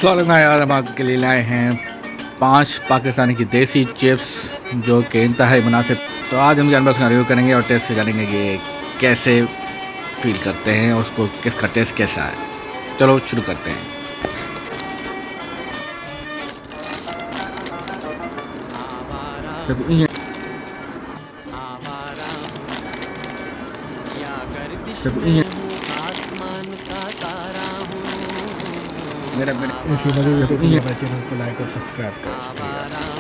स्वागत है यार। हम आपके लिए लाए हैं 5 पाकिस्तानी की देसी चिप्स जो कि इंतहाई मुनासिब। तो आज हम जानवर उसका रिव्यू करेंगे और टेस्ट से जानेंगे कि ये कैसे फील करते हैं और उसको किसका टेस्ट कैसा है। चलो शुरू करते हैं। देखो ये आवारा हूँ या गर्दिश देखो में ये हूँ, आसमान का तारा हूँ। मेरा ऐसी मज़े देखो वीडियो के लिए ये हमारे चैनल को लाइक और सब्सक्राइब करें। शुक्रिया। आवारा